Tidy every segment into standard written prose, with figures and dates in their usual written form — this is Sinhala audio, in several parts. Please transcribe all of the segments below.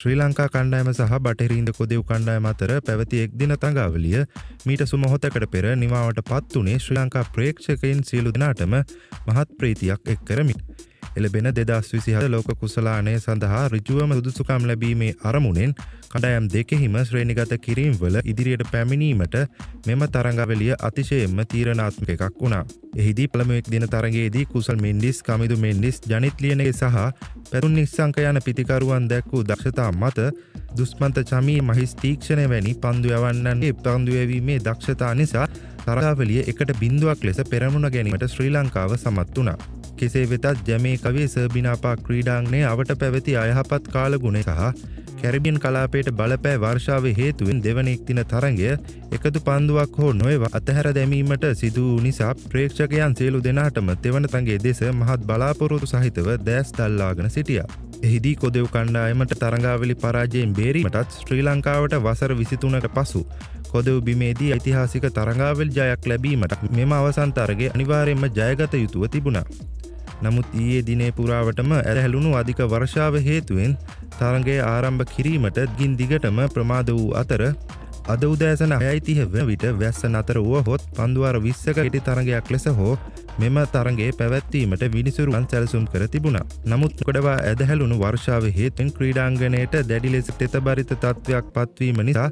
ශ්‍රී ලංකා කණ්ඩායම සහ බටහිර ඉන්ද කොදෙව් කණ්ඩායම අතර පැවති එක්දින තරඟාවලිය මීට සුමොහොතකට පෙර නිමාවට පත් වුණේ ශ්‍රී ලංකා ප්‍රේක්ෂකයින් සියලු දෙනාටම මහත් ප්‍රීතියක් එක් කරමින්. එළබෙන 2024 ලෝක කුසලානය සඳහා ඍජුවම සුදුසුකම් ලැබීමේ අරමුණෙන් කණ්ඩායම් දෙකෙහිම ශ්‍රේණිගත කිරීම්වල ඉදිරියට පැමිණීමට මෙම තරඟාවලිය අතිශයින්ම තීරණාත්මක එකක් වුණා. එහිදී පළමු එක් දින තරඟයේදී කුසල් මෙන්ඩිස්, කමිදු මෙන්ඩිස්, ජනිත් ලියනගේ සහ පැතුම් නිස්සංක යන පිතිකරුවන් දැක් වූ දක්ෂතා මත දුස්මන්ත චමී මහිස් තීක්ෂණය වැනි පන්දු යවන්නන්ගේ පන්දු යැවීමේ දක්ෂතා නිසා තරඟාවලිය 1-0ක් ලෙස පෙරමුණ ගැනීමට ශ්‍රී ලංකාව සමත් වුණා. කෙසේ වෙතත් ජමේකවේ සර්බිනාපා ක්‍රීඩාංගණයේ අවට පැවති අයහපත් කාලගුණය සහ කැරිබියන් කලාපයට බලපෑ වර්ෂාව හේතුවෙන් දෙවන එක් දින තරඟය එකදු පන්දුවක් හෝ නොයව අතහැර දැමීමට සිදු වූ නිසා ප්‍රේක්ෂකයන් සියලු දෙනාටම තෙවන තරඟයේ දෙස මහත් බලාපොරොත්තු සහිතව දැස් දල්ලාගෙන සිටියා. එහිදී කොදෙව් කණ්ඩායමට තරඟාවලි පරාජයෙන් බේරීමටත් ශ්‍රී ලංකාවට වසර 23කට පසු කොදෙව් බිමේදී ඓතිහාසික තරඟාවලි ජයක් ලැබීමට මෙම අවසන් තරගය අනිවාර්යයෙන්ම ජයගත යුතුව තිබුණා. නමුත් ඊයේ දිනේ පුරාවටම ඇරහැලුණු අධික වර්ෂාව හේතුවෙන් තරඟය ආරම්භ කිරීමට දිගින් දිගටම ප්‍රමාද වූ අතර අද උදෑසන 6:30 වන විට වැස්ස නතර වුවහොත් පන්දුවාර 20ක කෙටි තරඟයක් ලෙස හෝ මෙම තරඟය පැවැත්වීමට විනිසුරුවන් සැලසුම් කර තිබුණා. නමුත් කොටවා ඇදහැලුණු වර්ෂාව හේතුවෙන් ක්‍රීඩාංගණයට දැඩි ලෙස තෙතබරිත තත්ත්වයක් පත්වීම නිසා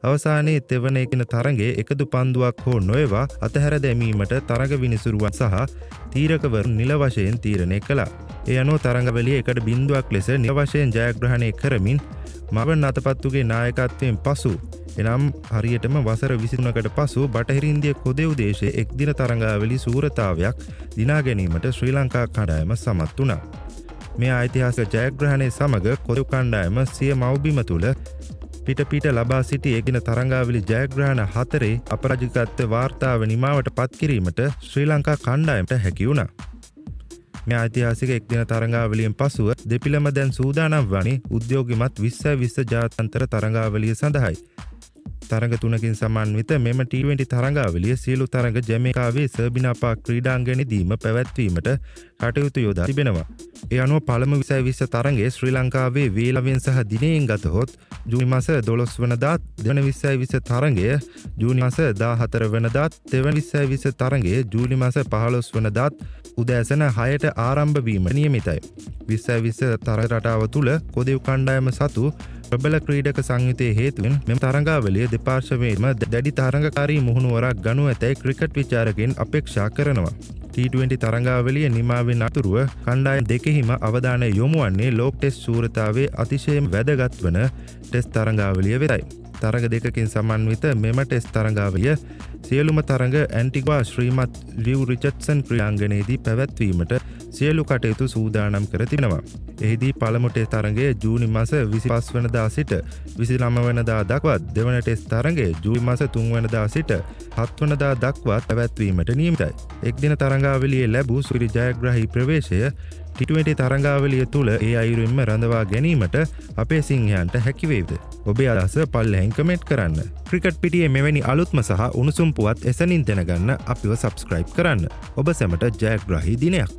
අවසානයේ තෙවන එකින තරඟයේ එකදු පන්දුවක් හෝ නොයවා අතහැර දැමීමට තරඟ විනිසුරුවන් සහ තීරකවරු නිල වශයෙන් තීරණය කළා. ඒ අනුව තරඟවලිය 1-0ක් ලෙස නිල වශයෙන් ජයග්‍රහණය කරමින් මවන් අතපත්තුගේ නායකත්වයෙන් පසු එනම් හරියටම වසර 23කට පසු බටහිර ඉන්දිය කොදෙව් දේශයේ එක් දින තරඟාවලි සූරතාවයක් දිනා ගැනීමට ශ්‍රී ලංකා කණ්ඩායම සමත් වුණා. මේ ඓතිහාසික ජයග්‍රහණය සමග කොදෙව් කණ්ඩායම සිය මව්බිම තුළ පිට ලබා සිටි එකින තරඟාවලි ජයග්‍රහණ 4 අපරාජිකත්ව වාර්තාව නිමාවට පත් කිරීමට ශ්‍රී ලංකා කණ්ඩායමට හැකි වුණා. මේ ඓතිහාසික එක් දින තරඟාවලියෙන් පසුව දෙපිළම දැන් සූදානම් වන්නේ උද්‍යෝගිමත් 20-20 ජාත්‍යන්තර තරඟාවලිය සඳහායි. තරඟ 3කින් සමන්විත මෙම T20 තරඟාවලිය සියලු තරඟ ජමේකාවේ සර්බිනාපා ක්‍රීඩාංගණයේදීම පැවැත්වීමට කටයුතු යොදා තිබෙනවා. ඒ අනුව පළමු 20-20 තරඟය ශ්‍රී ලංකාවේ වේලවෙන් සහ දිනයෙන් ගතහොත් ජූනි මාස 12 වනදා දෙවන 20-20 තරඟය ජූනි මාස 14 වනදා තෙවන 20-20 තරඟය ජූලි මාස 15 වනදා උදෑසන 6ට ආරම්භ වීම නියමිතයි. 20-20 තරඟ රටාව තුළ කොදෙව් කණ්ඩායම සතු ප්‍රබල ක්‍රීඩක සංයුතයේ හේතුවෙන් මෙම තරඟාවලිය දෙපාර්ශ්වයේම දැඩි තරඟකාරී මුහුණුවරක් ගනු ඇතැයි ක්‍රිකට් විචාරකයන් අපේක්ෂා කරනවා. T20 තරඟාවලිය නිමාවෙන් අතුරුව කණ්ඩායම් දෙකෙහිම අවධානය යොමු වන්නේ ලෝක ටෙස්ට් ශූරතාවේ අතිශයින් වැදගත් වන ටෙස්ට් තරඟාවලිය වෙතයි. තරඟ දෙකකින් සමන්විත මෙම ටෙස්ට් තරඟාවලිය සියලුම තරඟ ඇන්ටිගුවා ශ්‍රීමත් ලිව් රිචඩ්සන් ක්‍රීඩාංගණයේදී පැවැත්වීමට සියලු කටයුතු සූදානම් කර තිබෙනවා. එහිදී පළමු ටෙස්ට් තරඟය ජූනි මාස 25 වනදා සිට 29 වනදා දක්වා දෙවන ටෙස්ට් තරඟය ජූලි මාස 3 වනදා සිට 7 වනදා දක්වා පැවැත්වීමට නියමිතයි. එක් දින තරඟාවලියේ ලැබූ සුපිරි ජයග්‍රාහී ප්‍රවේශය T20 තරඟාවලිය තුළ ඒ අයුරින්ම රඳවා ගැනීමට අපේ සිංහයන්ට හැකි වේවිද? ඔබේ අදහස පල්ලෙහින් කමෙන්ට් කරන්න. ක්‍රිකට් පිටියේ මෙවැනි අලුත්ම සහ උණුසුම් පුවත් එසනින් දැනගන්න අපිව සබ්ස්ක්‍රයිබ් කරන්න. ඔබ සැමට ජයග්‍රාහී දිනයක්.